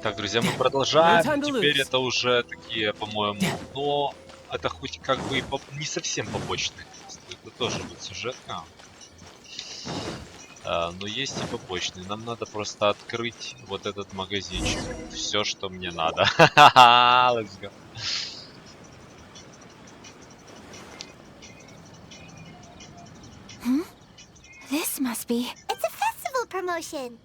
Так, друзья, мы продолжаем. Теперь это уже такие, по-моему, но это хоть как бы и не совсем побочные квесты. Это тоже вот сюжетка. Но есть и побочные. Нам надо просто открыть вот этот магазинчик. Все, что мне надо. Let's go. This must be... It's a festival promotion.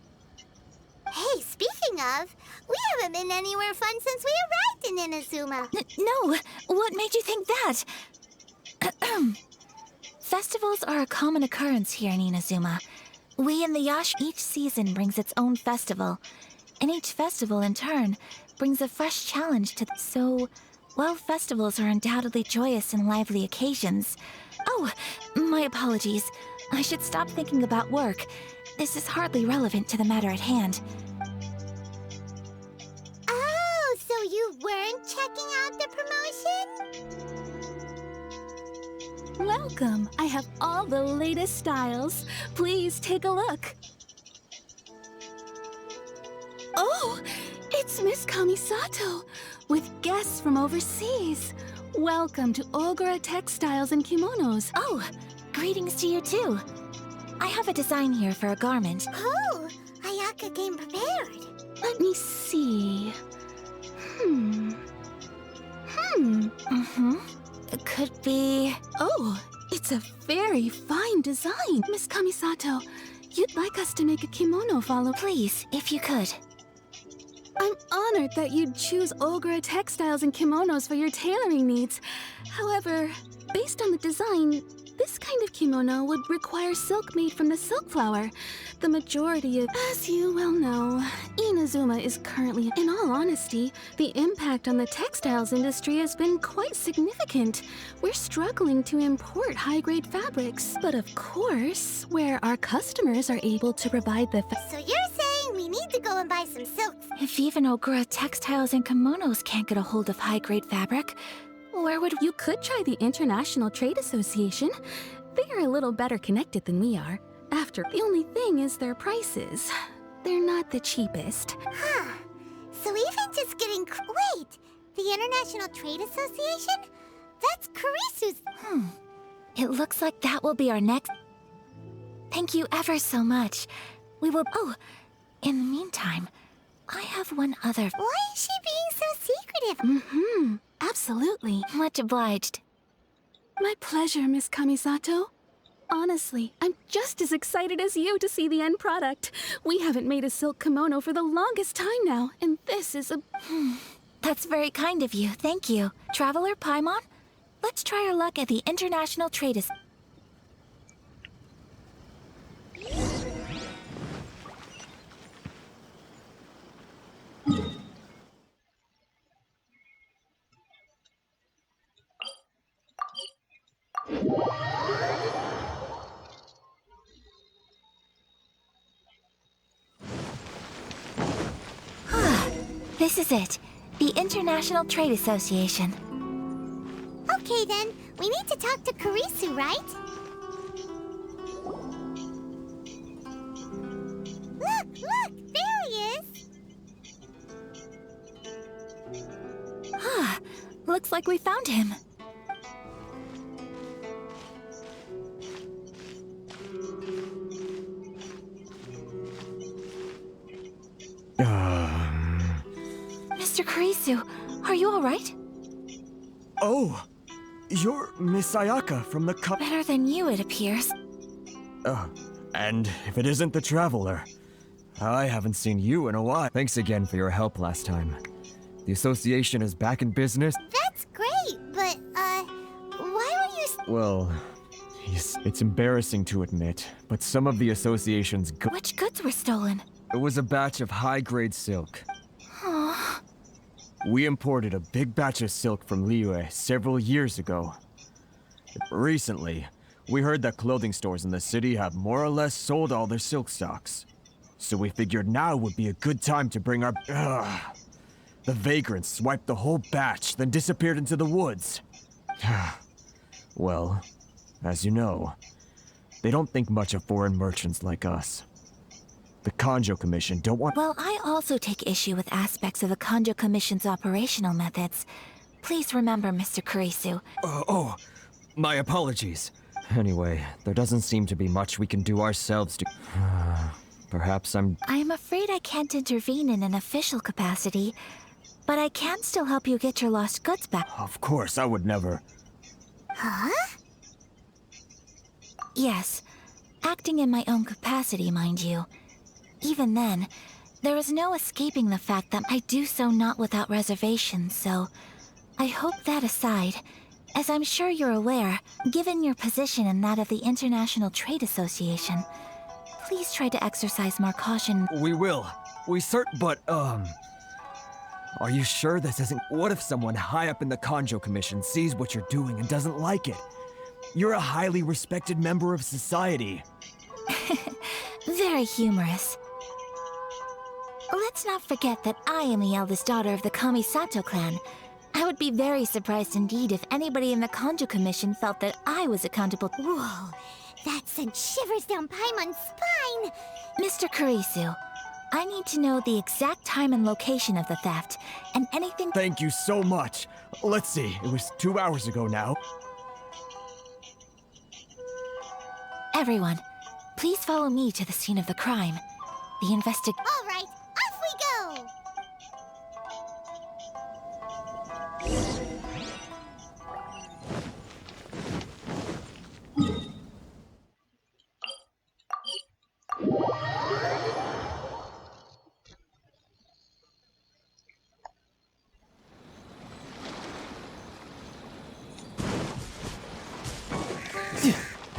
Hey, speaking of, we haven't been anywhere fun since we arrived in Inazuma. No! What made you think that? Festivals are a common occurrence here in Inazuma. We in the Yash, each season brings its own festival. And each festival, in turn, brings a fresh challenge to... So, while festivals are undoubtedly joyous and lively occasions... Oh, my apologies. I should stop thinking about work. This is hardly relevant to the matter at hand. Oh, so you weren't checking out the promotion? Welcome! I have all the latest styles. Please take a look. Oh, it's Miss Kamisato with guests from overseas. Welcome to Ogura Textiles and Kimonos. Oh, greetings to you too. I have a design here for a garment. Oh, Ayaka came prepared. Let me see. It could be... Oh, it's a very fine design. Miss Kamisato, you'd like us to make a kimono follow? Please, if you could. I'm honored that you'd choose Ogura Textiles and Kimonos for your tailoring needs. However, based on the design, this kind of kimono would require silk made from the silk flower. The majority of... As you well know, Inazuma is currently... In all honesty, the impact on the textiles industry has been quite significant. We're struggling to import high-grade fabrics. But of course, where our customers are able to provide the... So you're saying we need to go and buy some silk? If even Ogura Textiles and Kimonos can't get a hold of high-grade fabric, where would... You could try the International Trade Association. They are a little better connected than we are. After, the only thing is their prices. They're not the cheapest. Huh. So even just getting... Wait! The International Trade Association? That's Karisu's... It looks like that will be our next... Thank you ever so much. We will... Oh, in the meantime, I have one other... Why is she being so secretive? Absolutely. Much obliged. My pleasure, Miss Kamisato. Honestly, I'm just as excited as you to see the end product. We haven't made a silk kimono for the longest time now, and this is a... That's very kind of you, thank you. Traveler Paimon, let's try our luck at the International Trade Association. This is it. The International Trade Association. Okay then, we need to talk to Karisu, right? Look! There he is! Looks like we found him. Mr. Karisu, are you alright? Oh, you're Miss Ayaka from the cup. Better than you, it appears. And if it isn't the Traveler, I haven't seen you in a while. Thanks again for your help last time. The association is back in business. That's great, but, why were you... Well, it's embarrassing to admit, but some of the association's Which goods were stolen? It was a batch of high-grade silk. We imported a big batch of silk from Liyue several years ago. Recently, we heard that clothing stores in the city have more or less sold all their silk stocks. So we figured now would be a good time to bring our... The vagrants swiped the whole batch, then disappeared into the woods. Well, as you know, they don't think much of foreign merchants like us. The Kanjo Commission don't want. Well, I also take issue with aspects of the Kanjo Commission's operational methods. Please remember, Mr. Kurisu. Oh, my apologies. Anyway, there doesn't seem to be much we can do ourselves to. Perhaps I'm. I'm afraid I can't intervene in an official capacity, but I can still help you get your lost goods back. Of course, I would never. Huh? Yes, acting in my own capacity, mind you. Even then, there is no escaping the fact that I do so not without reservation, so I hope that aside, as I'm sure you're aware, given your position and that of the International Trade Association, please try to exercise more caution. We will. But, are you sure this isn't. What if someone high up in the Kanjo Commission sees what you're doing and doesn't like it? You're a highly respected member of society. Very humorous. Let's not forget that I am the eldest daughter of the Kamisato clan. I would be very surprised indeed if anybody in the Kanjo Commission felt that I was accountable. Whoa, that sent shivers down Paimon's spine. Mr. Kurisu, I need to know the exact time and location of the theft, and anything— Thank you so much. Let's see, it was 2 hours ago now. Everyone, please follow me to the scene of the crime. The All right, off we go!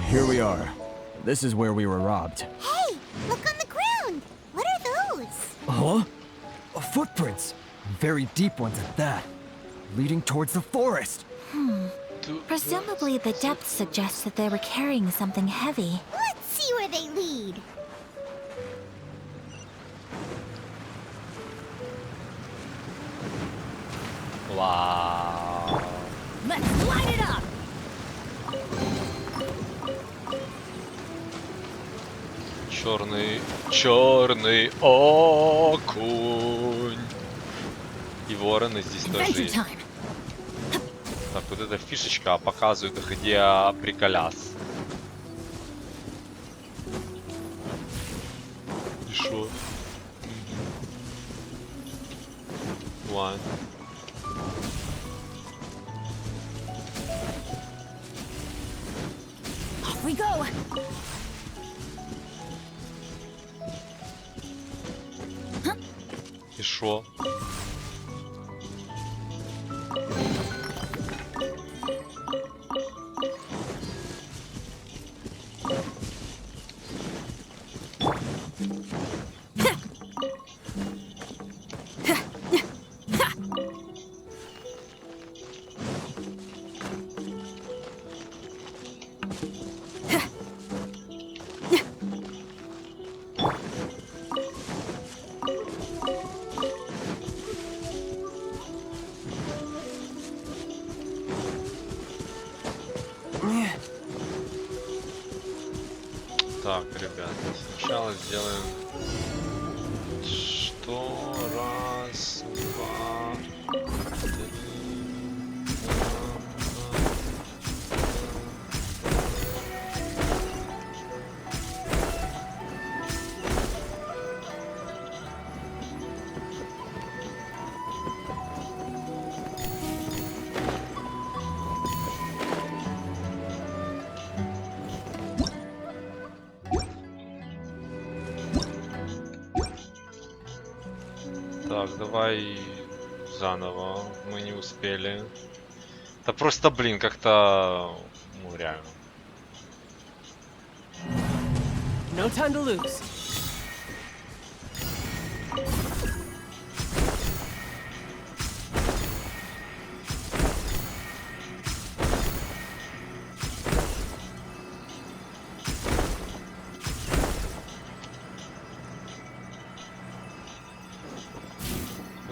Here we are. This is where we were robbed. Hey, look on the ground! What are those? Huh? Footprints. Very deep ones at that. Leading towards the forest. Presumably the depth suggests that they were carrying something heavy. Let's see where they lead. Вау. Let's light it up! Черный окунь. И вороны здесь тоже Adventure есть. time! Так, вот эта фишечка показывает, где приколяс. И шо? One. Off we go! И шо? Так, ребят, сначала сделаем что? Раз, два, три. Так, давай заново. Мы не успели. Да просто, блин, как-то... Ну, реально. No time to lose.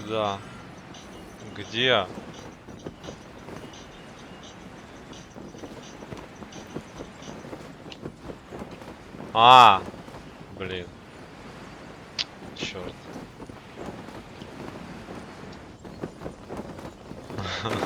Да. Где? А, блин. Так,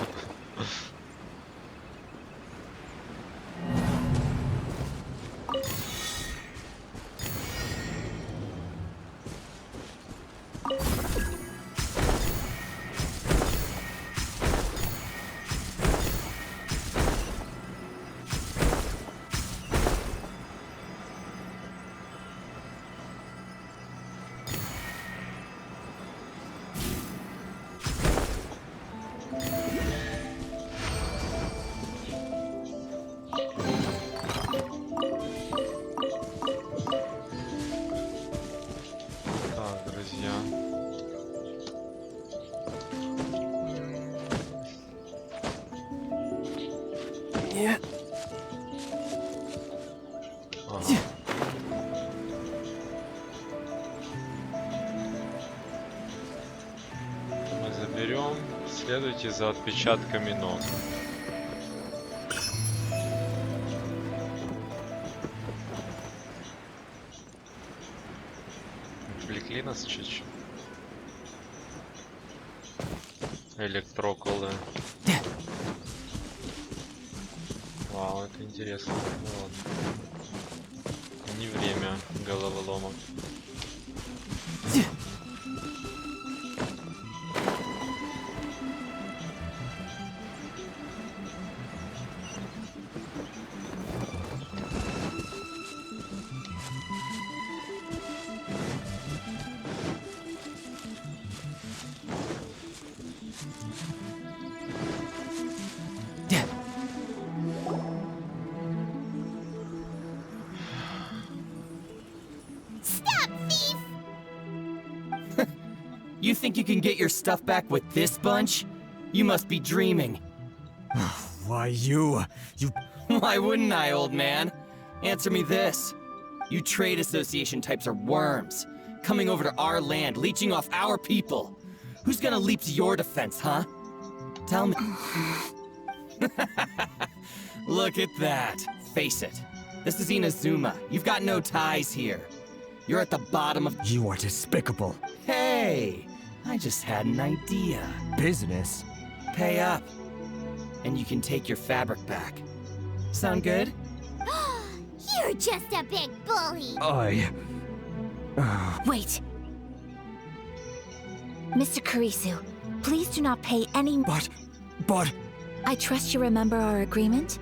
друзья. Ага. Мы заберем. Следуйте за отпечатками ног. Отвлекли нас чуть-чуть. Электроколы. Вау, это интересно. Ну ладно. Не время головоломок. Stop, thief! You think you can get your stuff back with this bunch? You must be dreaming. Why, you... Why wouldn't I, old man? Answer me this. You trade association types are worms, coming over to our land, leeching off our people. Who's gonna leap to your defense, huh? Tell me. Look at that. Face it. This is Inazuma. You've got no ties here. You're at the bottom of... You are despicable. Hey! I just had an idea. Business? Pay up. And you can take your fabric back. Sound good? You're just a big bully. Wait. Mr. Kurisu, please do not pay any... But... I trust you remember our agreement?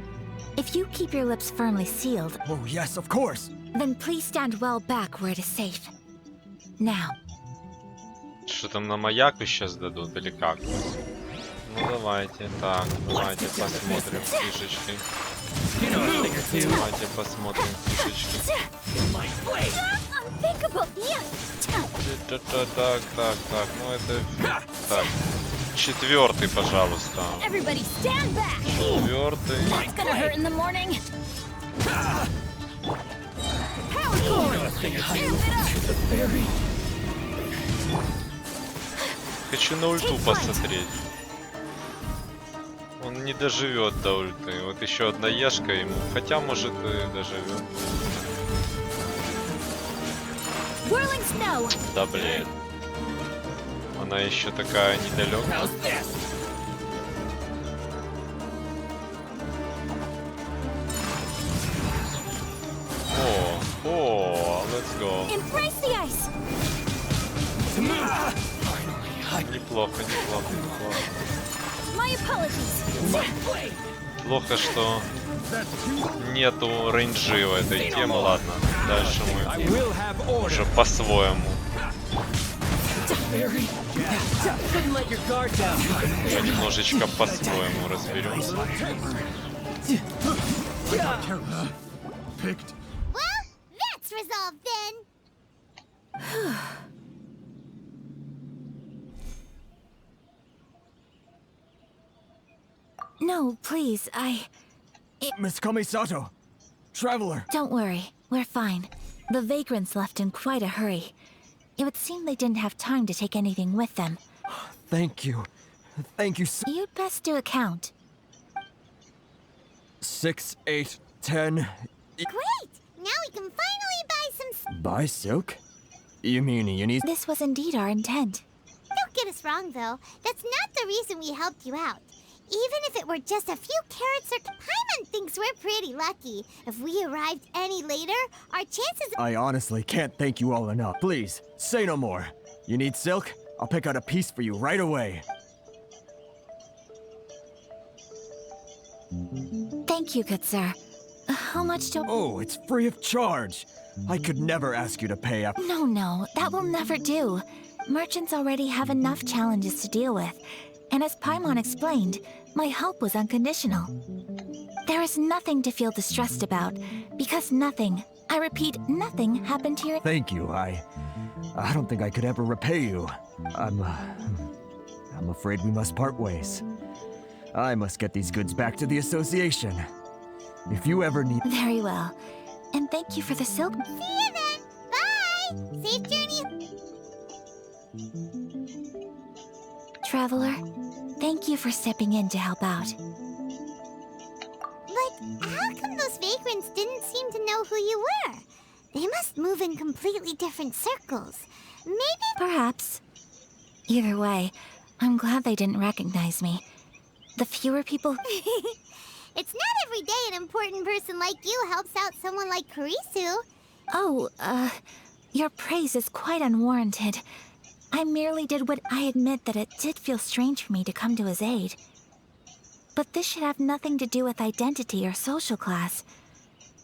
If you keep your lips firmly sealed, Oh, yes, of course. then please stand well back where it is safe. Now. Что там на маяку сейчас дадут или как? Ну давайте, так, давайте посмотрим фишечки. Давайте посмотрим фишечки. Unthinkable. Так, ну это... Так, четвертый, пожалуйста. Everybody stand back. Четвертый. It's gonna hurt in the morning. Power cord. Хочу на ульту посмотреть. Он не доживет до ульты. Вот еще одна ешка ему. Хотя, может, и доживет. Whirling snow. Да блин. Она еще такая недалекая. How's this? О, let's go. Embrace the ice. Неплохо. My apologies. Плохо, что нету рейнджи в этой теме. Ладно, дальше мы уже по-своему. Уже немножечко по-своему разберемся. Well, that's resolved then. No, please, Miss Kamisato. Traveler. Don't worry, we're fine. The vagrants left in quite a hurry. It would seem they didn't have time to take anything with them. Thank you. Thank you so... You'd best do a count. 6, 8, 10... Great. Now we can finally buy some. Buy silk? You mean you need... This was indeed our intent. Don't get us wrong, though. That's not the reason we helped you out. Even if it were just a few carrots or... Paimon thinks we're pretty lucky. If we arrived any later, our chances... I honestly can't thank you all enough. Please, say no more. You need silk? I'll pick out a piece for you right away. Thank you, good sir. How much do... Oh, it's free of charge. I could never ask you to pay up. No, that will never do. Merchants already have enough challenges to deal with. And as Paimon explained, my help was unconditional. There is nothing to feel distressed about, because nothing, I repeat, nothing happened to your... Thank you. I don't think I could ever repay you. I'm afraid we must part ways. I must get these goods back to the association. If you ever need... Very well. And thank you for the silk... See you then! Bye! Safe journey! Traveler, thank you for stepping in to help out. But how come those vagrants didn't seem to know who you were? They must move in completely different circles. Maybe... Perhaps. Either way, I'm glad they didn't recognize me. The fewer people... It's not every day an important person like you helps out someone like Kurisu. Oh, your praise is quite unwarranted. I merely did what I admit that it did feel strange for me to come to his aid. But this should have nothing to do with identity or social class.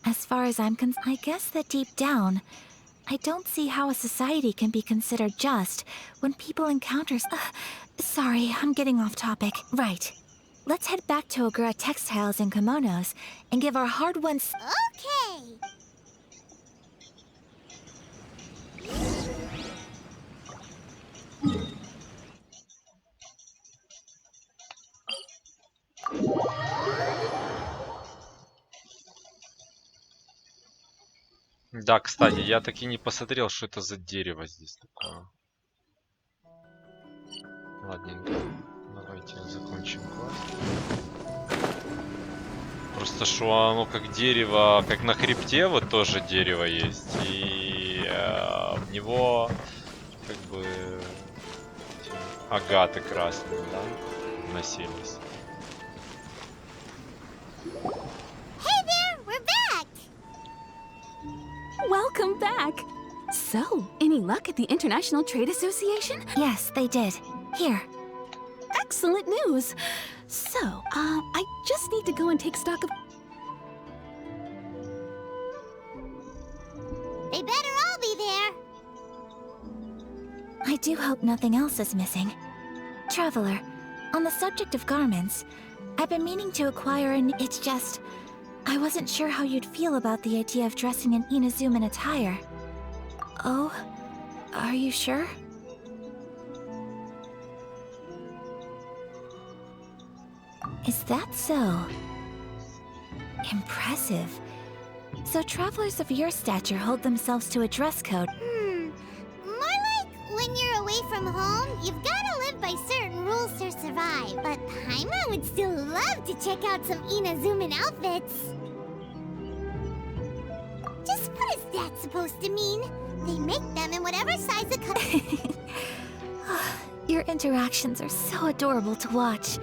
As far as I'm concerned, I guess that deep down, I don't see how a society can be considered just when people encounter... sorry, I'm getting off topic. Right. Let's head back to Ogura Textiles and Kimonos and give our hard-won... Okay. Да, кстати, я таки не посмотрел, что это за дерево здесь такое. Ладненько. Давайте закончим квест. Просто что оно как дерево, как на хребте вот тоже дерево есть. И в него как бы эти агаты красные, да, вносились. Hey there, we're back! Welcome back! So, any luck at the International Trade Association? Yes, they did. Here. Excellent news! So, I just need to go and take stock of... They better all be there. I do hope nothing else is missing. Traveler, on the subject of garments, I've been meaning to acquire an... It's just... I wasn't sure how you'd feel about the idea of dressing in Inazuman attire. Oh? Are you sure? Is that so? Impressive. So travelers of your stature hold themselves to a dress code. More like when you're away from home, you've gotta live by certain rules to survive. But Paimon would still love to check out some Inazuman outfits. Just what is that supposed to mean? They make them in whatever size the color. Your interactions are so adorable to watch.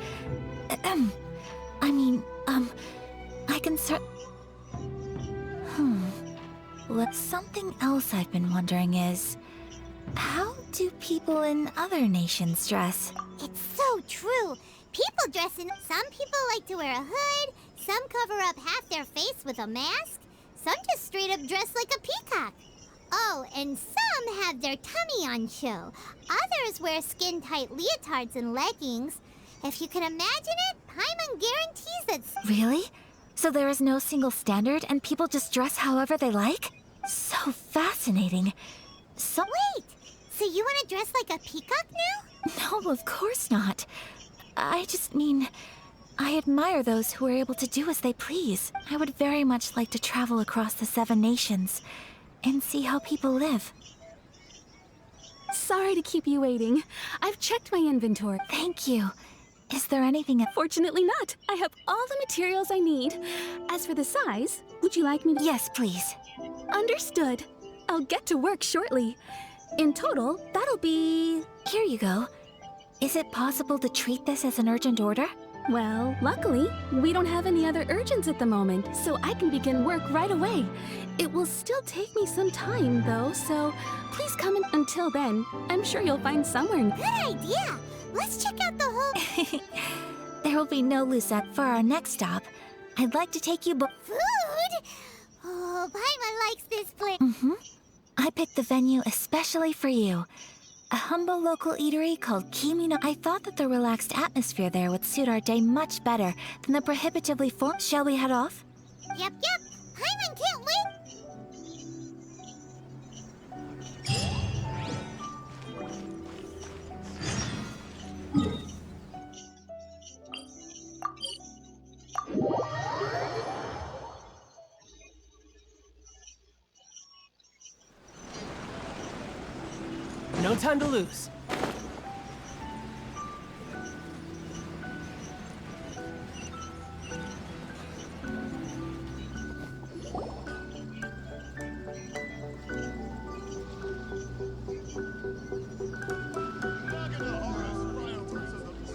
I can something else I've been wondering is, how do people in other nations dress? It's so true. People dress in... Some people like to wear a hood, some cover up half their face with a mask, some just straight up dress like a peacock. Oh, and some have their tummy on show. Others wear skin-tight leotards and leggings. If you can imagine it, Paimon guarantees that... Really? So there is no single standard and people just dress however they like? So fascinating. So... Wait! So you want to dress like a peacock now? No, of course not. I just mean... I admire those who are able to do as they please. I would very much like to travel across the 7 nations and see how people live. Sorry to keep you waiting. I've checked my inventory. Thank you. Is there anything... Fortunately not. I have all the materials I need. As for the size, would you like me to... Yes, please. Understood. I'll get to work shortly. In total, that'll be... Here you go. Is it possible to treat this as an urgent order? Well, luckily, we don't have any other urgents at the moment, so I can begin work right away. It will still take me some time, though, so please come in. Until then, I'm sure you'll find somewhere. Good idea. Let's check out the whole There will be no Lucette for our next stop. I'd like to take you food. Oh, Paimon likes this place. I picked the venue especially for you. A humble local eatery called Kimino. I thought that the relaxed atmosphere there would suit our day much better than the prohibitively formal. Shall we head off? Yep. Paimon can't wait. No time to lose.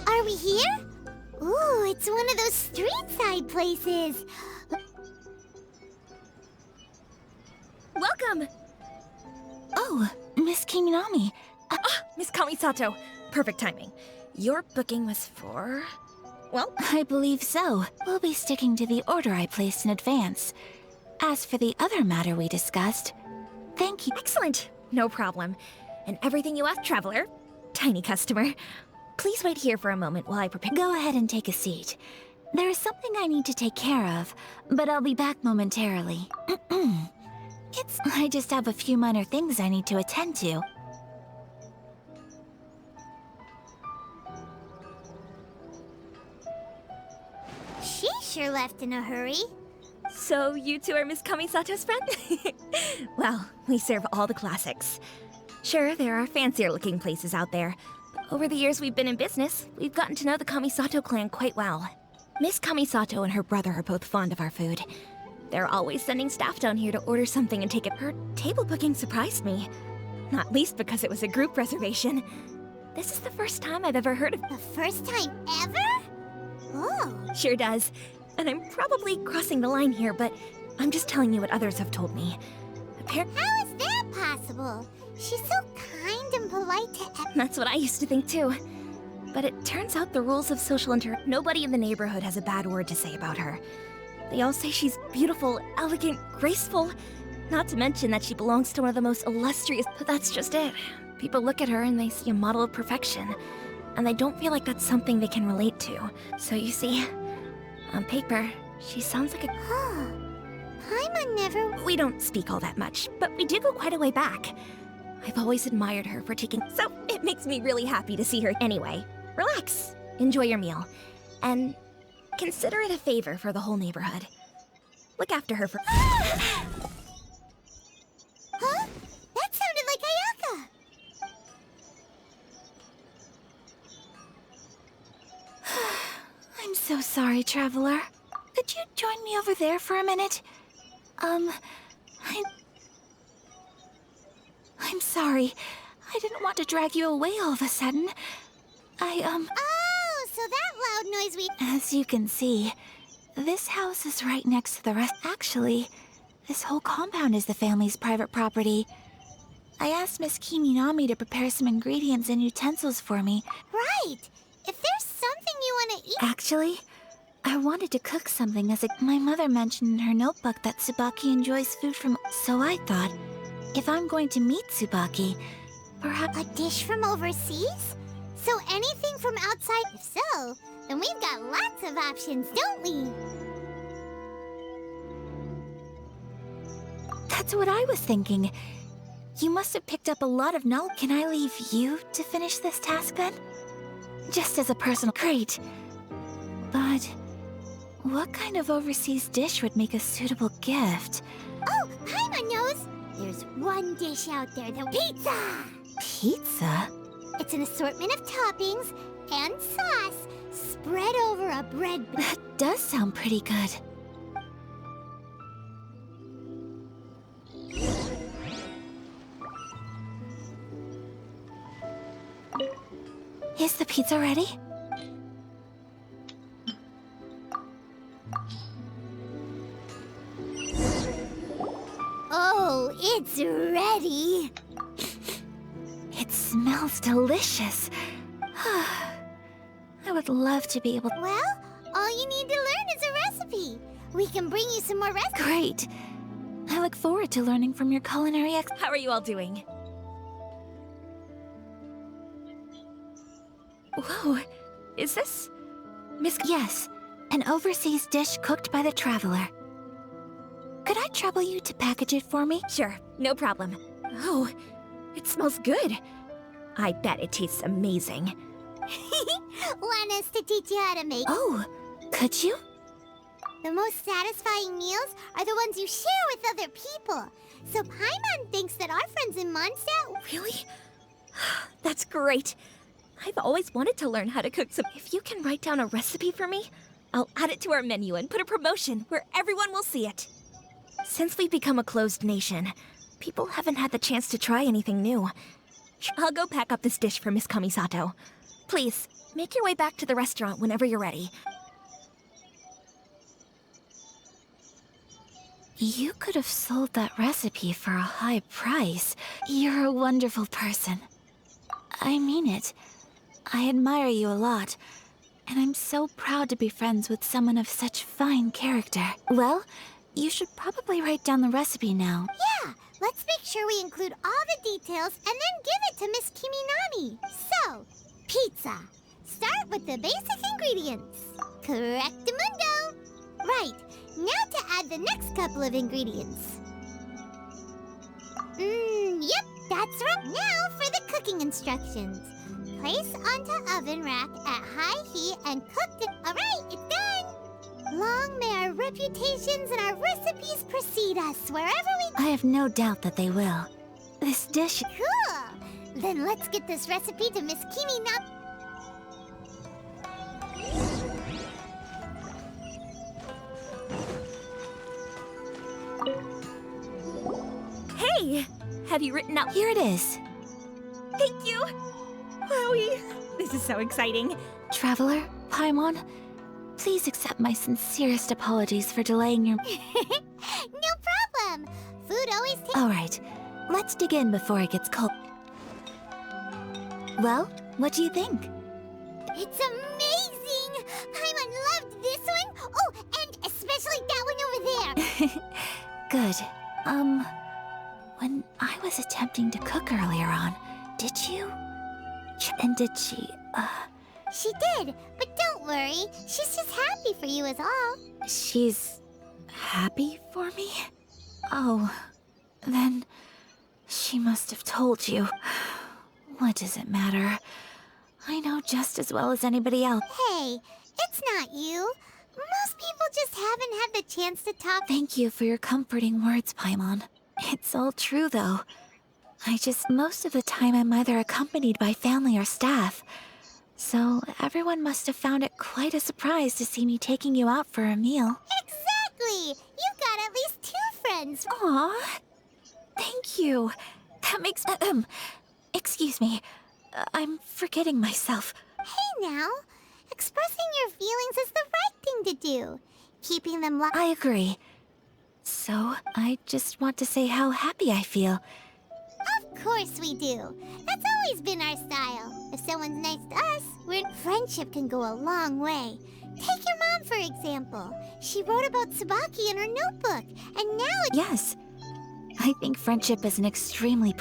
Are we here? Ooh, it's one of those street side places. Welcome! Oh, Miss Kiminami. Miss Kamisato. Perfect timing. Your booking was for... well, I believe so. We'll be sticking to the order I placed in advance. As for the other matter we discussed, thank you. excellent. No problem. And everything you asked, traveler. Tiny customer. Please wait here for a moment while I prepare. Go ahead and take a seat. There is something I need to take care of, but I'll be back momentarily. I just have a few minor things I need to attend to. She sure left in a hurry. So you two are Miss Kamisato's friend? Well, we serve all the classics. Sure, there are fancier looking places out there. But over the years we've been in business, we've gotten to know the Kamisato clan quite well. Miss Kamisato and her brother are both fond of our food. They're always sending staff down here to order something and take it. Her table booking surprised me. Not least because it was a group reservation. This is the first time I've ever heard of... The first time ever? Oh. Sure does. And I'm probably crossing the line here, but I'm just telling you what others have told me. How is that possible? She's so kind and polite to That's what I used to think too. But it turns out the rules of social nobody in the neighborhood has a bad word to say about her. They all say she's beautiful, elegant, graceful. Not to mention that she belongs to one of the most illustrious... But that's just it. People look at her and they see a model of perfection. And they don't feel like that's something they can relate to. So you see, on paper, she sounds like a... Paimon never... We don't speak all that much, but we do go quite a way back. I've always admired her for taking... So it makes me really happy to see her. Anyway, relax. Enjoy your meal. And consider it a favor for the whole neighborhood. Look after her for... Huh? That sounded like Ayaka. I'm so sorry, traveler. Could you join me over there for a minute? I'm sorry. I didn't want to drag you away all of a sudden. Oh, so that loud noise we... As you can see, this house is right next to the rest. Actually, this whole compound is the family's private property. I asked Miss Kiminami to prepare some ingredients and utensils for me. Right. If there's something you want to eat... Actually, I wanted to cook something as my mother mentioned in her notebook that Tsubaki enjoys food from... So I thought, if I'm going to meet Tsubaki, perhaps... A dish from overseas? So anything from outside? If so, then we've got lots of options, don't we? That's what I was thinking. You must have picked up a lot of knowledge. Can I leave you to finish this task then? Just as a personal... Great. But what kind of overseas dish would make a suitable gift? Oh, Paimon knows! There's one dish out there that... Pizza! Pizza? It's an assortment of toppings and sauce spread over a bread... That does sound pretty good. Is the pizza ready? It's ready. It smells delicious. I would love to be able to. Well, all you need to learn is a recipe. We can bring you some more recipes. Great. I look forward to learning from your culinary How are you all doing? Whoa, is this Miss? Yes, an overseas dish cooked by the traveler. Could I trouble you to package it for me? Sure, no problem. Oh, it smells good. I bet it tastes amazing. Want us to teach you how to make? Oh, could you? The most satisfying meals are the ones you share with other people. So Paimon thinks that our friends in Mondstadt... Really? That's great. I've always wanted to learn how to cook some. If you can write down a recipe for me, I'll add it to our menu and put a promotion where everyone will see it. Since we've become a closed nation, people haven't had the chance to try anything new. I'll go pack up this dish for Miss Kamisato. Please, make your way back to the restaurant whenever you're ready. You could have sold that recipe for a high price. You're a wonderful person. I mean it. I admire you a lot, and I'm so proud to be friends with someone of such fine character. Well, you should probably write down the recipe now. Yeah, let's make sure we include all the details and then give it to Miss Kiminami. So, pizza. Start with the basic ingredients. Correctamundo. Right, now to add the next couple of ingredients. Yep, that's right. Now for the cooking instructions. Place onto oven rack at high heat and cook it. All right, it's done. Long may our reputations and our recipes precede us wherever we... I have no doubt that they will. This dish... Cool. Then let's get this recipe to Miss Kiminami. Hey! Have you written out? Here it is. Thank you! Wowie! This is so exciting. Traveler, Paimon, please accept my sincerest apologies for delaying your... No problem. Food always takes... All right, let's dig in before it gets cold. Well, what do you think? It's amazing! Paimon loved this one. Oh, and especially that one over there. Good. When I was attempting to cook earlier on, did you... And did she, She did, but don't worry. She's just happy for you is all. She's... happy for me? Oh, then... she must have told you. What does it matter? I know just as well as anybody else. Hey, it's not you. Most people just haven't had the chance to talk. Thank you for your comforting words, Paimon. It's all true, though. Most of the time I'm either accompanied by family or staff. So everyone must have found it quite a surprise to see me taking you out for a meal. Exactly! You've got at least 2 friends. Aw, thank you. That makes... excuse me. I'm forgetting myself. Hey now, expressing your feelings is the right thing to do. Keeping them I agree. So, I just want to say how happy I feel. Of course we do. That's always been our style. If someone's nice to us, friendship can go a long way. Take your mom, for example. She wrote about Tsubaki in her notebook, and now it's... Yes. I think friendship is an extremely...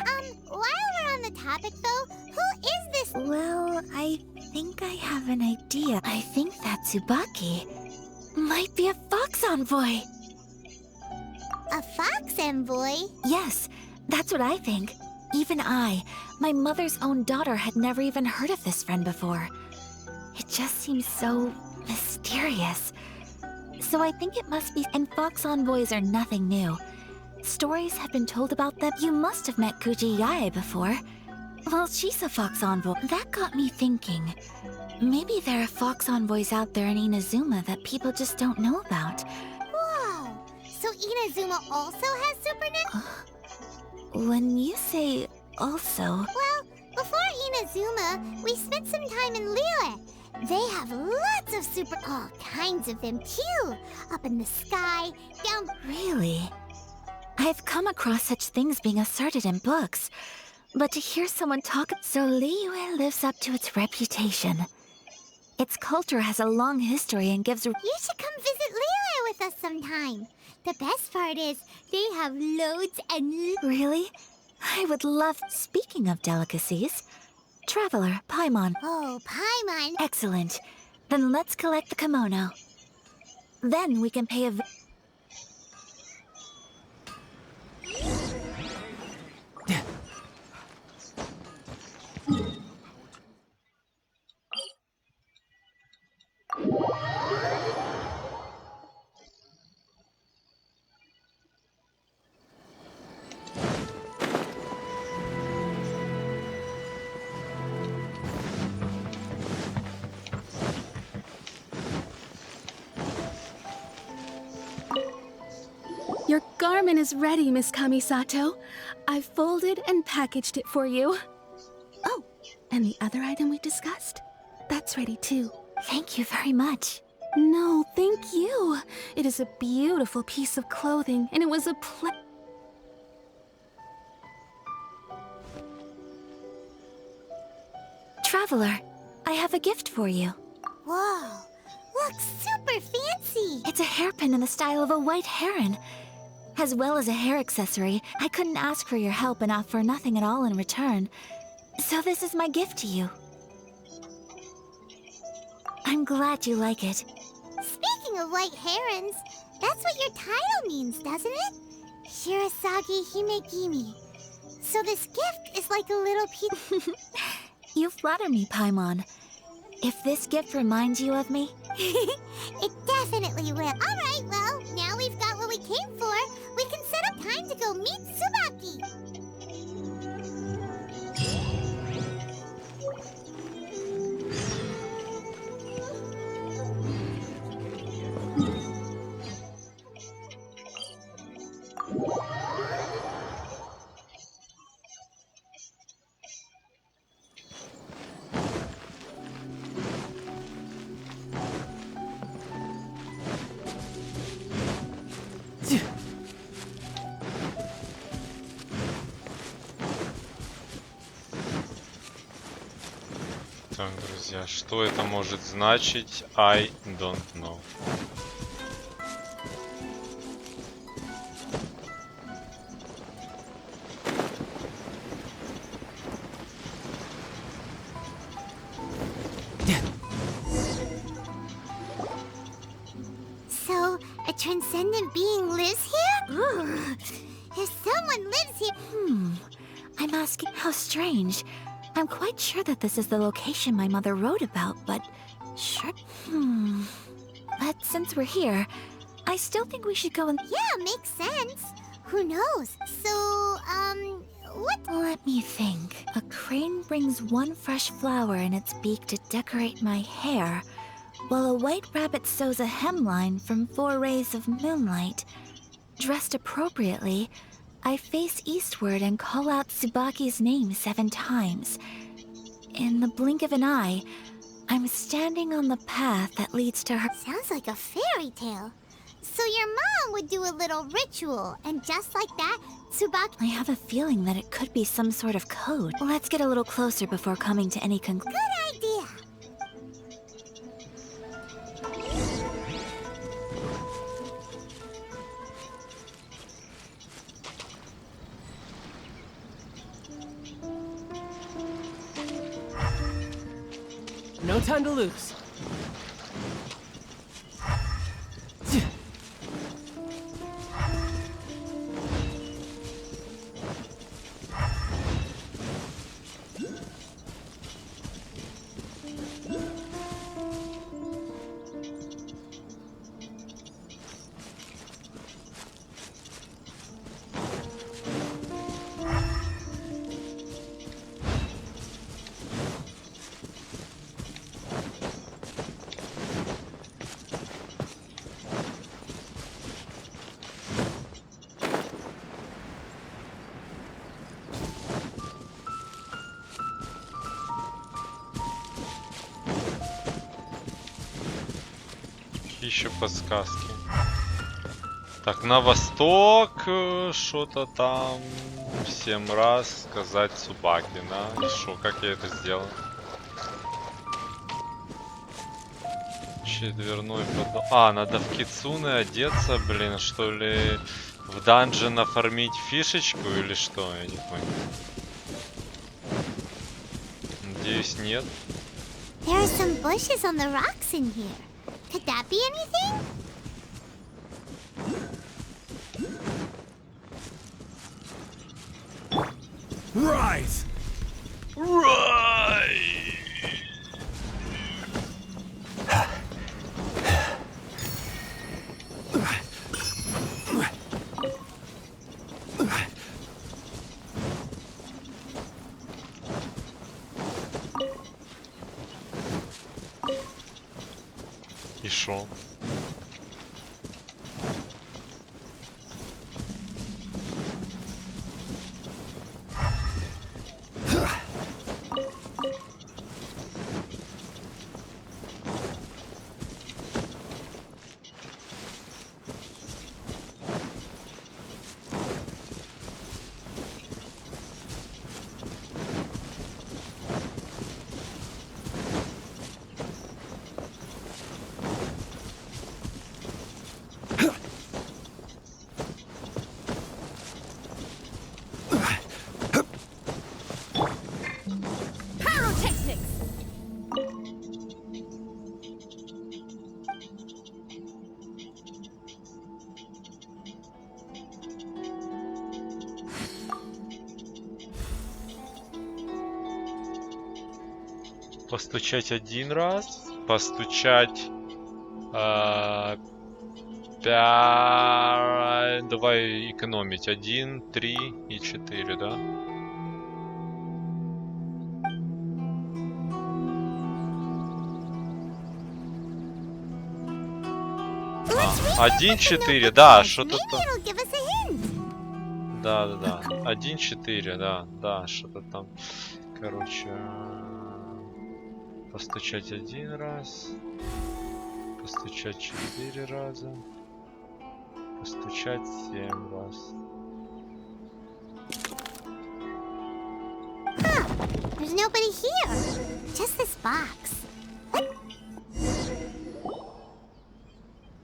while we're on the topic, though, who is this... Well, I think I have an idea. I think that Tsubaki might be a fox envoy. A fox envoy? Yes, that's what I think. Even I, my mother's own daughter, had never even heard of this friend before. It just seems so mysterious. So I think it must be... And fox envoys are nothing new. Stories have been told about them. You must have met Kuji Yae before. Well, she's a fox envoy. That got me thinking. Maybe there are fox envoys out there in Inazuma that people just don't know about. Whoa! So Inazuma also has supernatural... When you say also... Well, before Inazuma, we spent some time in Liyue. They have lots of all kinds of them too. Up in the sky, down... Really? I've come across such things being asserted in books, but to hear someone talk... So Liyue lives up to its reputation. Its culture has a long history and gives... You should come visit Liyue with us sometime. The best part is, they have loads and... Really? I would love... Speaking of delicacies, Traveler, Paimon. Oh, Paimon. Excellent. Then let's collect the kimono. Then we can pay a... Your garment is ready, Miss Kamisato. I've folded and packaged it for you. Oh, and the other item we discussed? That's ready too. Thank you very much. No, thank you. It is a beautiful piece of clothing, and it was a Traveler, I have a gift for you. Whoa, looks super fancy. It's a hairpin in the style of a white heron. As well as a hair accessory, I couldn't ask for your help and offer nothing at all in return. So this is my gift to you. I'm glad you like it. Speaking of white herons, that's what your title means, doesn't it? Shirasagi Himegimi. So this gift is like a little piece... You flatter me, Paimon. If this gift reminds you of me... It definitely will. Alright, well, now we've got what we came for. We can set up time to go meet Tsubaki. Так, друзья, что это может значить? I don't know. So, a transcendent being lives here? Ugh. If someone lives here... I'm asking how strange. I'm quite sure that this is the location my mother wrote about, but... Sure... But since we're here, I still think we should go and... Yeah, makes sense. Who knows? So, what? Let me think. A crane brings one fresh flower in its beak to decorate my hair, while a white rabbit sews a hemline from 4 rays of moonlight. Dressed appropriately, I face eastward and call out Tsubaki's name 7 times. In the blink of an eye, I'm standing on the path that leads to her... Sounds like a fairy tale. So your mom would do a little ritual, and just like that, Tsubaki... I have a feeling that it could be some sort of code. Let's get a little closer before coming to any conclusion. Good idea. No time to lose. Еще подсказки. Так, на восток, что-то там, 7 раз сказать Цубаки, да? И шо, как я это сделал? Четверной подъем. А, надо в кицуне одеться, блин, что ли? В данжен оформить фишечку или что? Я не понял. Надеюсь, нет. There are some bushes on the rocks in here. Could that be anything? Rise! Right. И шо? Постучать один раз, постучать 5, давай экономить, 1, 3 и 4, да? А, 1, 4, да, что-то там. Maybe it'll give us a hint. Да. 1, 4, да, что-то там. Короче, постучать один раз, постучать 4 раза, постучать 7 раз. Huh. There's nobody here. Just this box. What?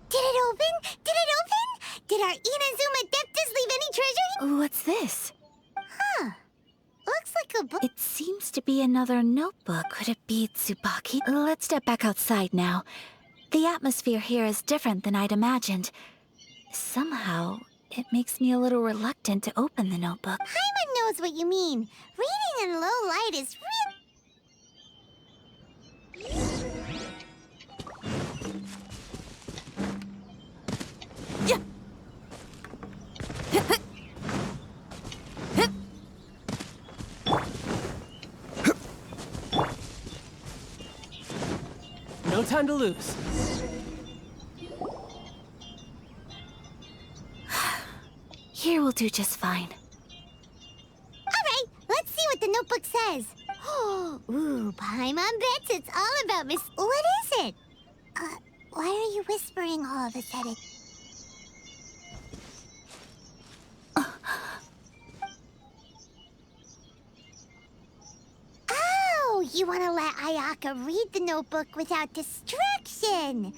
Did it open? Did it open? Did our Inazuma Adeptus leave any treasure? What's this? Huh. Looks like a book. It seems to be another notebook. Could it be Tsubaki? Let's step back outside now. The atmosphere here is different than I'd imagined. Somehow, it makes me a little reluctant to open the notebook. Paimon knows what you mean. Reading in low light is real. No time to lose. Here will do just fine. All right, let's see what the notebook says. Ooh, Paimon bets it's all about Miss. What is it? Why are you whispering all of a sudden? Oh, you want to let Ayaka read the notebook without distraction.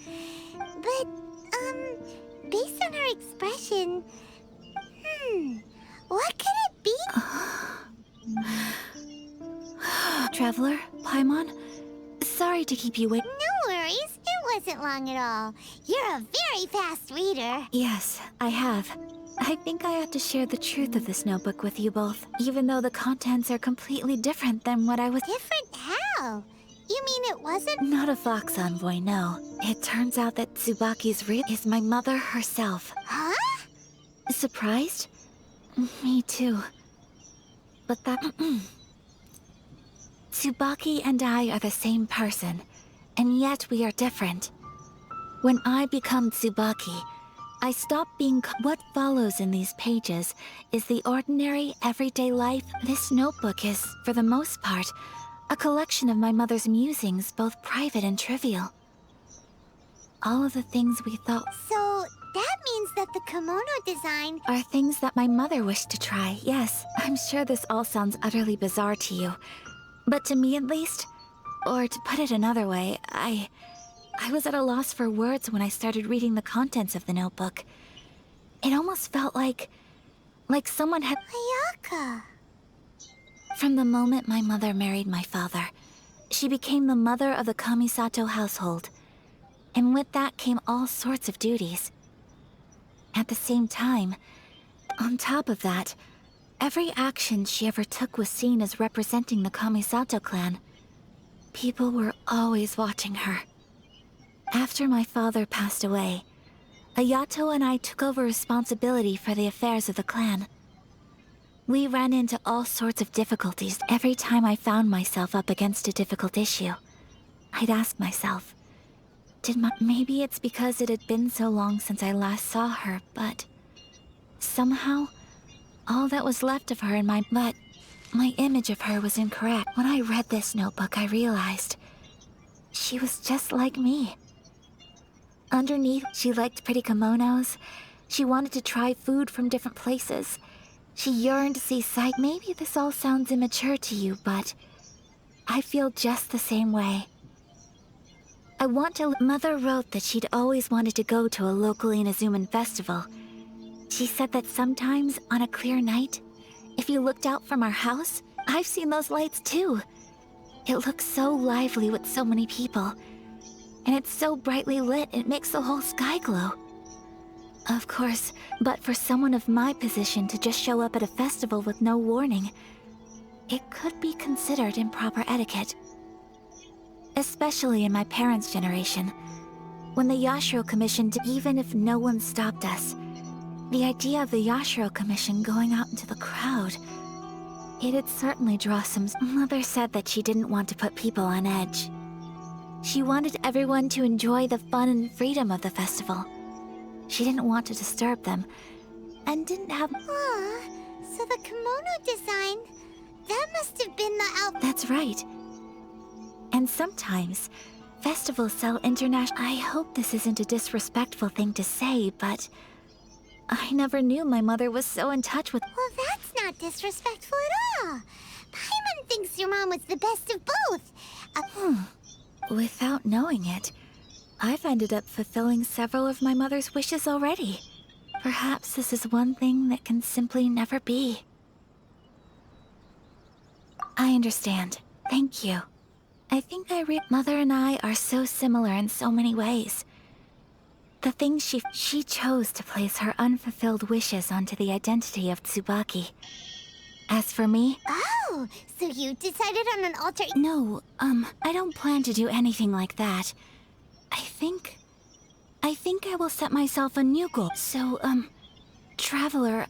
But, based on her expression, what could it be? Traveler, Paimon, sorry to keep you waiting. No worries, it wasn't long at all. You're a very fast reader. Yes, I have. I think I have to share the truth of this notebook with you both, even though the contents are completely different than what I was. Different how? You mean it wasn't? Not a fox envoy, no. It turns out that Tsubaki's real is my mother herself. Huh? Surprised? Me too. But that... Tsubaki and I are the same person, and yet we are different. When I become Tsubaki, I stop being... What follows in these pages is the ordinary, everyday life. This notebook is, for the most part, a collection of my mother's musings, both private and trivial. All of the things we thought... So, that means that the kimono design... Are things that my mother wished to try, yes. I'm sure this all sounds utterly bizarre to you. But to me at least, or to put it another way, I was at a loss for words when I started reading the contents of the notebook. It almost felt like someone had... Ayaka. From the moment my mother married my father, she became the mother of the Kamisato household. And with that came all sorts of duties. At the same time, on top of that, every action she ever took was seen as representing the Kamisato clan. People were always watching her. After my father passed away, Ayato and I took over responsibility for the affairs of the clan. We ran into all sorts of difficulties every time I found myself up against a difficult issue. I'd ask myself, maybe it's because it had been so long since I last saw her, but somehow, all that was left of her in my image of her was incorrect. When I read this notebook, I realized she was just like me. Underneath, she liked pretty kimonos. She wanted to try food from different places. She yearned to see sight. Maybe this all sounds immature to you, but I feel just the same way. Mother wrote that she'd always wanted to go to a local Inazuman festival. She said that sometimes, on a clear night, if you looked out from our house, I've seen those lights too. It looks so lively with so many people. And it's so brightly lit, it makes the whole sky glow. Of course, but for someone of my position to just show up at a festival with no warning, it could be considered improper etiquette. Especially in my parents' generation. When the Yashiro Commission even if no one stopped us, the idea of the Yashiro Commission going out into the crowd, it'd certainly draw some... Mother said that she didn't want to put people on edge. She wanted everyone to enjoy the fun and freedom of the festival. She didn't want to disturb them, and didn't have... Aw, so the kimono design, that must have been the outfit. That's right. And sometimes, festivals sell international... I hope this isn't a disrespectful thing to say, but I never knew my mother was so in touch with... Well, that's not disrespectful at all. Paimon thinks your mom was the best of both. Without knowing it, I've ended up fulfilling several of my mother's wishes already. Perhaps this is one thing that can simply never be. I understand. Thank you. I think Mother and I are so similar in so many ways. The things she chose to place her unfulfilled wishes onto the identity of Tsubaki. As for me... Oh, so you decided on an alter... No, I don't plan to do anything like that. I think I will set myself a new goal. So, Traveler,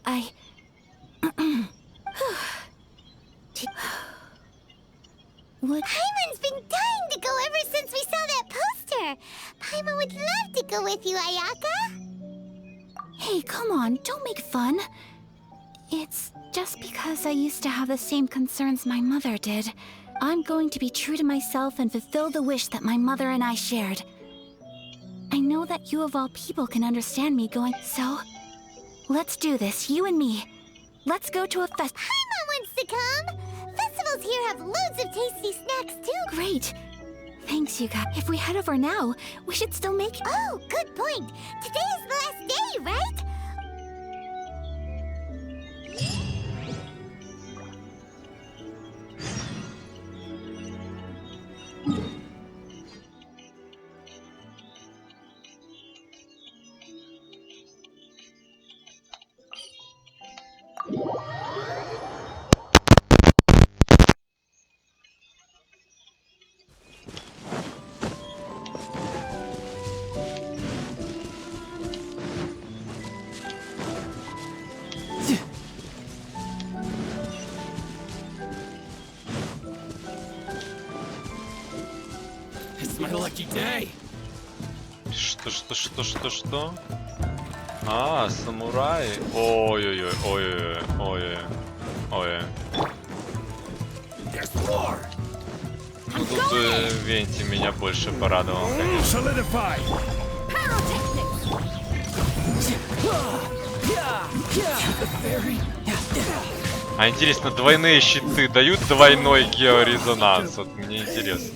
Paimon's been dying to go ever since we saw that poster! Paimon would love to go with you, Ayaka! Hey, come on, don't make fun. It's just because I used to have the same concerns my mother did. I'm going to be true to myself and fulfill the wish that my mother and I shared. I know that you of all people can understand me going, so... Let's do this, you and me. Let's go to a festival. Paimon wants to come! Festivals here have loads of tasty snacks too! Great. Thanks, you guys. If we head over now, we should still make it. Oh, good point. Today is the last day, right? It's my lucky day. Что? А, самурай. Ой. Ну тут Венти меня больше порадовал, конечно. А интересно, двойные щиты дают двойной георезонанс? Вот мне интересно.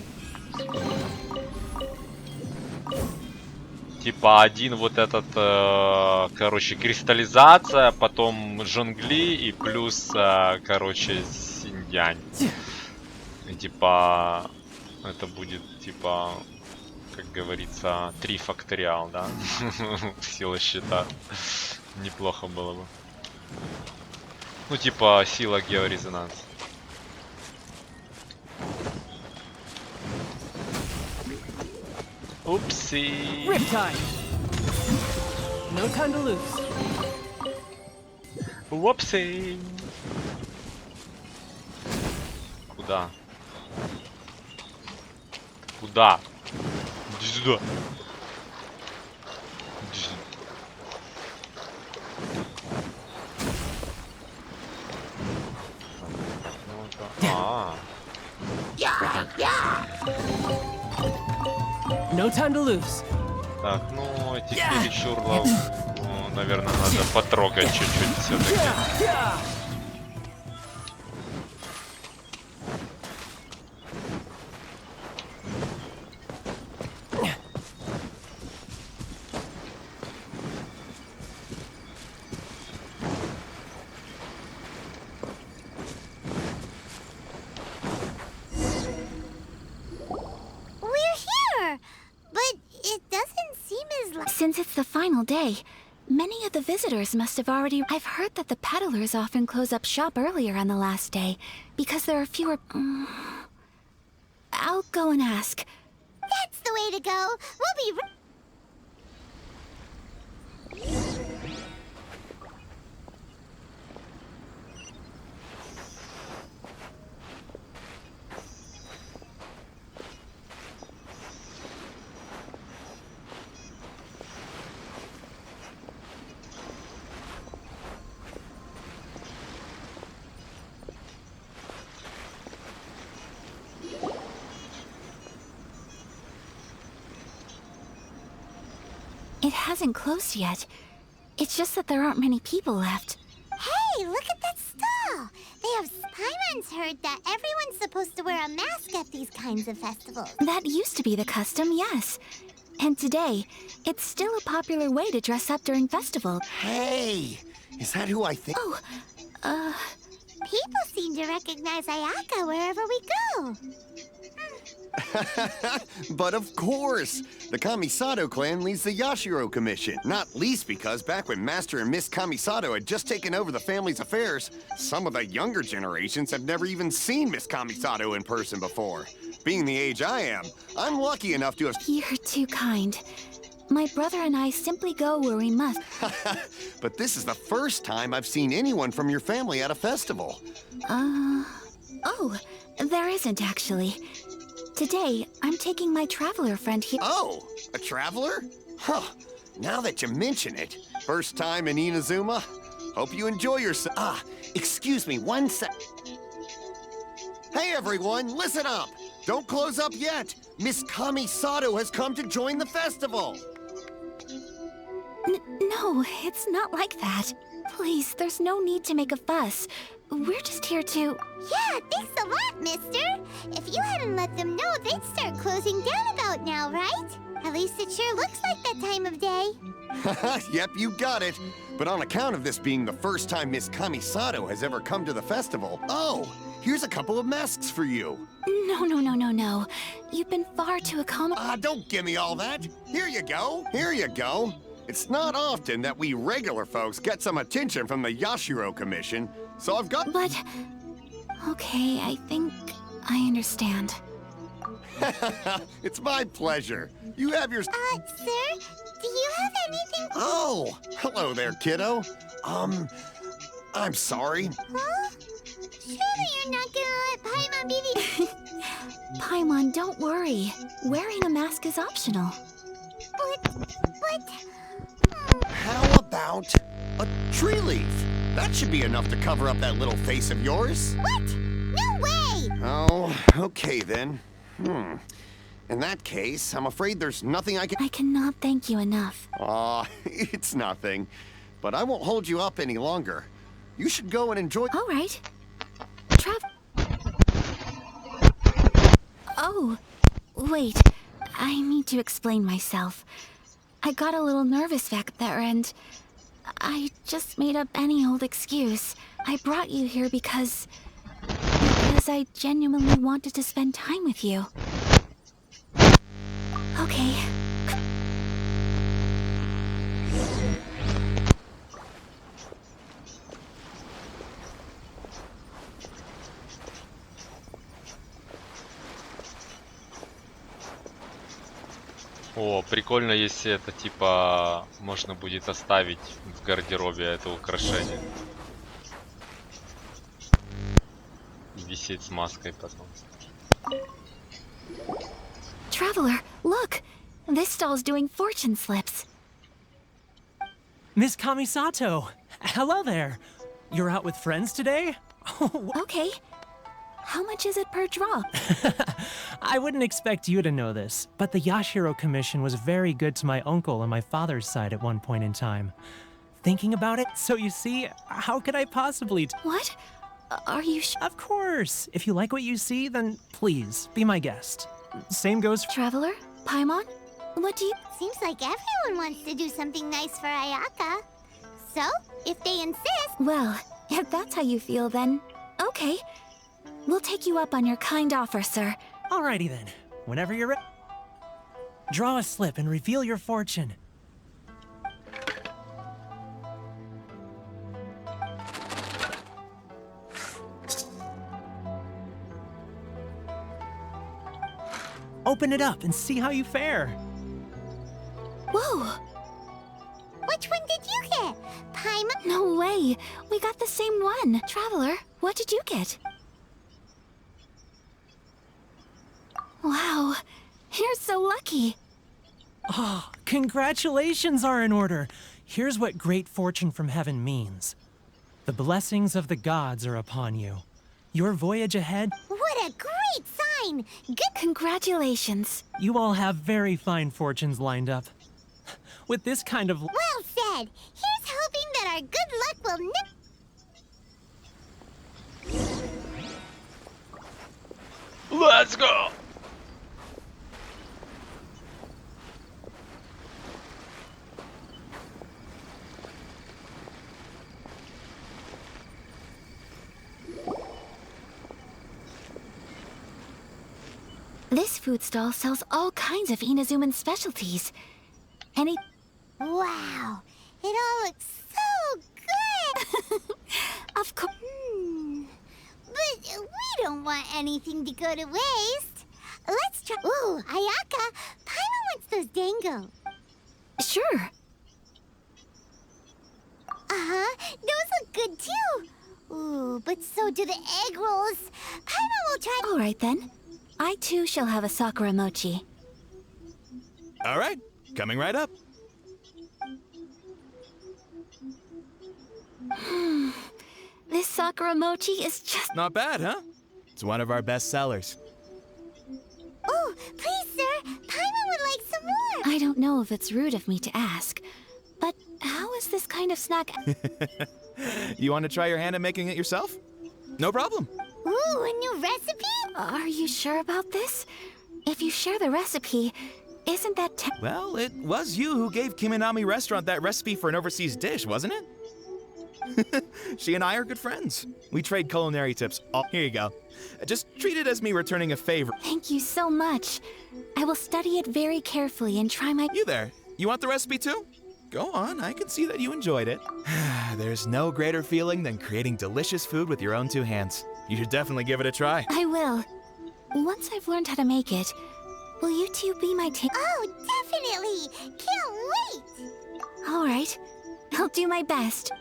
Типа один вот этот, короче, кристаллизация, потом жонгли и плюс, короче, синьянь. И типа это будет типа, как говорится, 3 факториал, да? Сила щита. Неплохо было бы. Ну типа сила георезонанс. Упси. Riptide. No time to lose. Упси. Куда? Куда? Иди сюда. Иди сюда. No time to lose. Так, ну этих чересчур, ну, наверное, надо потрогать чуть-чуть все-таки. Since it's the final day, many of the visitors must have already... I've heard that the peddlers often close up shop earlier on the last day, because there are fewer... I'll go and ask. That's the way to go. We'll be... It hasn't closed yet. It's just that there aren't many people left. Hey, look at that stall! They have... Paimon's heard that everyone's supposed to wear a mask at these kinds of festivals. That used to be the custom, yes. And today, it's still a popular way to dress up during festivals. Hey! Is that who I think? Oh, People seem to recognize Ayaka wherever we go. But of course! The Kamisato clan leads the Yashiro Commission. Not least because back when Master and Miss Kamisato had just taken over the family's affairs, some of the younger generations have never even seen Miss Kamisato in person before. Being the age I am, I'm lucky enough to have... you're too kind. My brother and I simply go where we must. But this is the first time I've seen anyone from your family at a festival. Oh, there isn't actually. Today, I'm taking my traveler friend here. Oh, a traveler? Huh. Now that you mention it, first time in Inazuma? Hope you enjoy yourself. Excuse me, one sec. Hey everyone, listen up! Don't close up yet! Miss Kamisato has come to join the festival! No, it's not like that. Please, there's no need to make a fuss. We're just here to... Yeah, thanks a lot, mister. If you hadn't let them know, they'd start closing down about now, right? At least it sure looks like that time of day. Yep, you got it. But on account of this being the first time Miss Kamisato has ever come to the festival... Oh, here's a couple of masks for you. No. You've been far too accommodating. Don't give me all that. Here you go. Here you go. It's not often that we regular folks get some attention from the Yashiro Commission, so I've got... But... Okay, I think I understand. It's my pleasure. You have your... Sir, do you have anything... Oh, hello there, kiddo. I'm sorry. Huh? Surely you're not gonna let Paimon be the... Paimon, don't worry. Wearing a mask is optional. But... How about a tree leaf? That should be enough to cover up that little face of yours. What? No way! Oh, okay then. In that case, I'm afraid there's nothing I can... I cannot thank you enough. Aw, it's nothing. But I won't hold you up any longer. You should go and enjoy... All right. Oh, wait. I need to explain myself. I got a little nervous back there and I just made up any old excuse. I brought you here because I genuinely wanted to spend time with you. Okay. О, прикольно, если это типа можно будет оставить в гардеробе это украшение. Висеть с маской потом. Traveler, look! This stall's doing fortune slips. Miss Kamisato! Hello there! You're out with friends today? Okay. How much is it per drop? I wouldn't expect you to know this, but the Yashiro Commission was very good to my uncle on my father's side at one point in time. Thinking about it, so you see, how could I possibly... What? Are you Of course! If you like what you see, then please, be my guest. Same goes for... Traveler? Paimon? What do you... Seems like everyone wants to do something nice for Ayaka. So, if they insist... Well, if that's how you feel, then... Okay. We'll take you up on your kind offer, sir. Alrighty then. Whenever you're ready. Draw a slip and reveal your fortune. Open it up and see how you fare. Whoa! Which one did you get? Paimon? No way! We got the same one. Traveler, what did you get? Wow, you're so lucky. Ah, congratulations are in order. Here's what great fortune from heaven means. The blessings of the gods are upon you. Your voyage ahead... What a great sign! Good... Congratulations. You all have very fine fortunes lined up. With this kind of... Well said! Here's hoping that our good luck will Let's go! This food stall sells all kinds of Inazuman specialties. Any... Wow! It all looks so good! Of course... But we don't want anything to go to waste. Let's try... Ooh, Ayaka! Paimon wants those dango. Sure. Uh-huh. Those look good, too. Ooh, but so do the egg rolls. Paimon will try... All right, then. I, too, shall have a Sakura mochi. All right. Coming right up. This Sakura mochi is just... Not bad, huh? It's one of our best sellers. Oh, please, sir. Paimon would like some more. I don't know if it's rude of me to ask, but how is this kind of snack... You want to try your hand at making it yourself? No problem. Ooh, a new recipe? Are you sure about this? If you share the recipe, isn't that... Well, it was you who gave Kiminami Restaurant that recipe for an overseas dish, wasn't it? She and I are good friends. We trade culinary tips. Oh, here you go. Just treat it as me returning a favor. Thank you so much. I will study it very carefully and try my... You there. You want the recipe too? Go on, I can see that you enjoyed it. There's no greater feeling than creating delicious food with your own two hands. You should definitely give it a try. I will. Once I've learned how to make it, will you two be my team? Oh, definitely! Can't wait! All right. I'll do my best.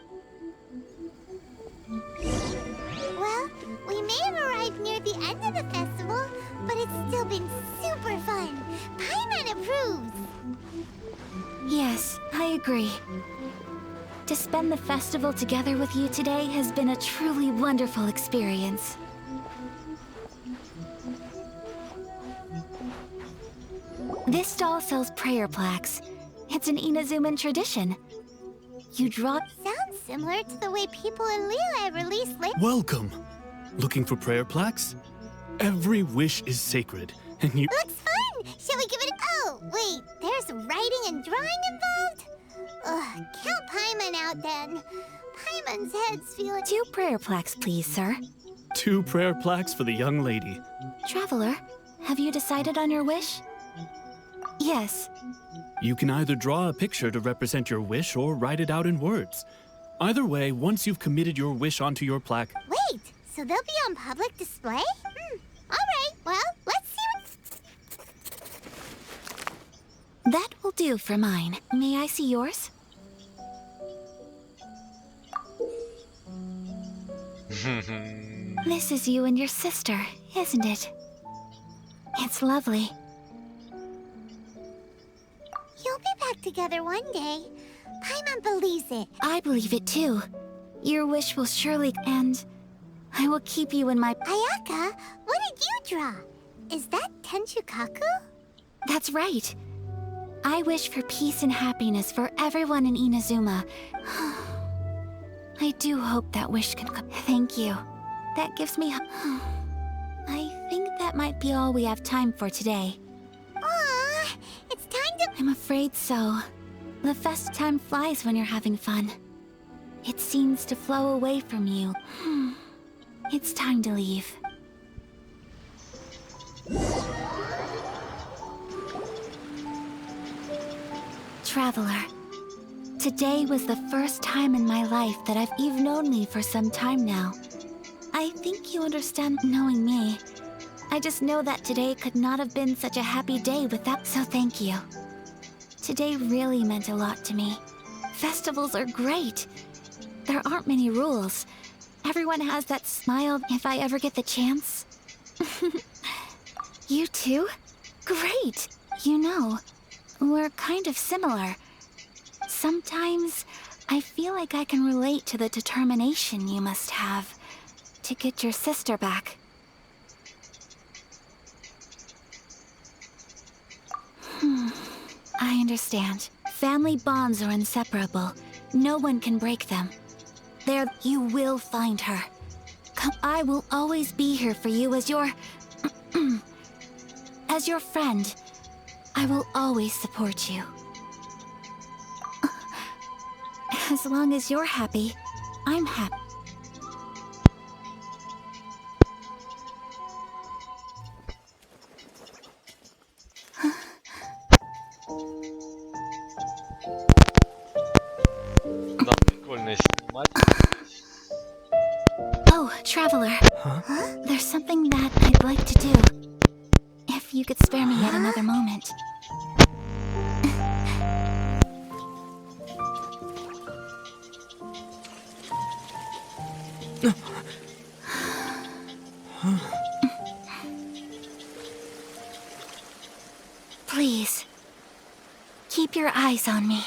Well, we may have arrived near the end of the festival, but it's still been super fun. Paimon approves. Yes, I agree. To spend the festival together with you today has been a truly wonderful experience. This doll sells prayer plaques. It's an Inazuman tradition. You draw... Sounds similar to the way people in Liyue release Welcome! Looking for prayer plaques? Every wish is sacred, and you... Looks fun! Shall we give it a... Oh, wait, there's writing and drawing involved? Ugh, count Paimon out then. Paimon's head's feeling... 2 prayer plaques, please, sir. 2 prayer plaques for the young lady. Traveler, have you decided on your wish? Yes. You can either draw a picture to represent your wish or write it out in words. Either way, once you've committed your wish onto your plaque... Wait, so they'll be on public display? Alright, well, let's see what... That will do for mine. May I see yours? This is you and your sister, isn't it? It's lovely. You'll be back together one day. Paimon believes it. I believe it too. Your wish will surely... And I will keep you in my... Ayaka, what did you draw? Is that Tenchukaku? That's right. I wish for peace and happiness for everyone in Inazuma. I do hope that wish can come. Thank you. That gives me... I think that might be all we have time for today. Aw, it's time to... I'm afraid so. The fest time flies when you're having fun. It seems to flow away from you. It's time to leave. Traveler, today was the first time in my life that you've known me for some time now. I think you understand knowing me. I just know that today could not have been such a happy day without... So thank you. Today really meant a lot to me. Festivals are great. There aren't many rules. Everyone has that smile if I ever get the chance. You too? Great! You know, we're kind of similar. Sometimes I feel like I can relate to the determination you must have to get your sister back. I understand. Family bonds are inseparable. No one can break them. There, you will find her. I will always be here for you as your... as your friend. I will always support you. As long as you're happy, I'm happy. Да, прикольно снимать. Oh, Traveler. There's something that I'd like to do. If you could spare me yet another moment. Please, keep your eyes on me.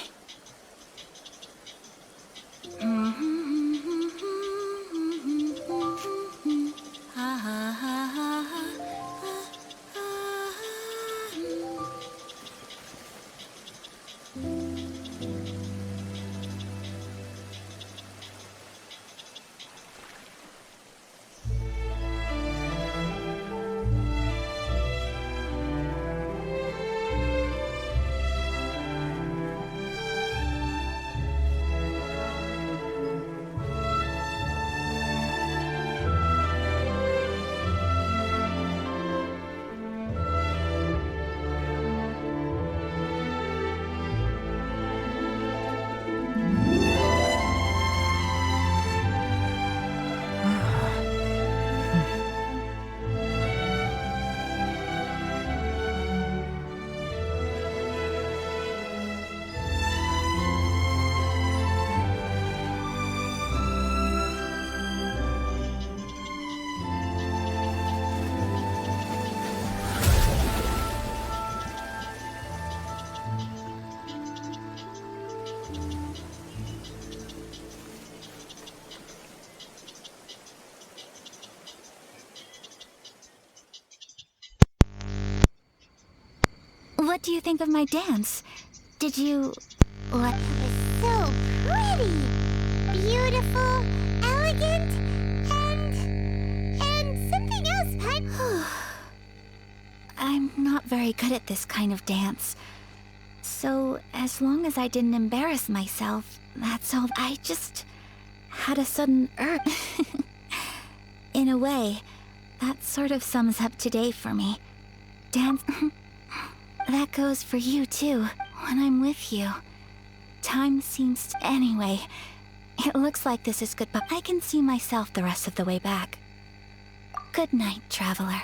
think of my dance? Did you... what? It was so pretty, beautiful, elegant, and something else, Pun. I'm not very good at this kind of dance. So, as long as I didn't embarrass myself, that's all. I just had a sudden urge. In a way, that sort of sums up today for me. Dance... that goes for you, too. When I'm with you, time seems to... Anyway, it looks like this is goodbye. I can see myself the rest of the way back. Good night, traveler.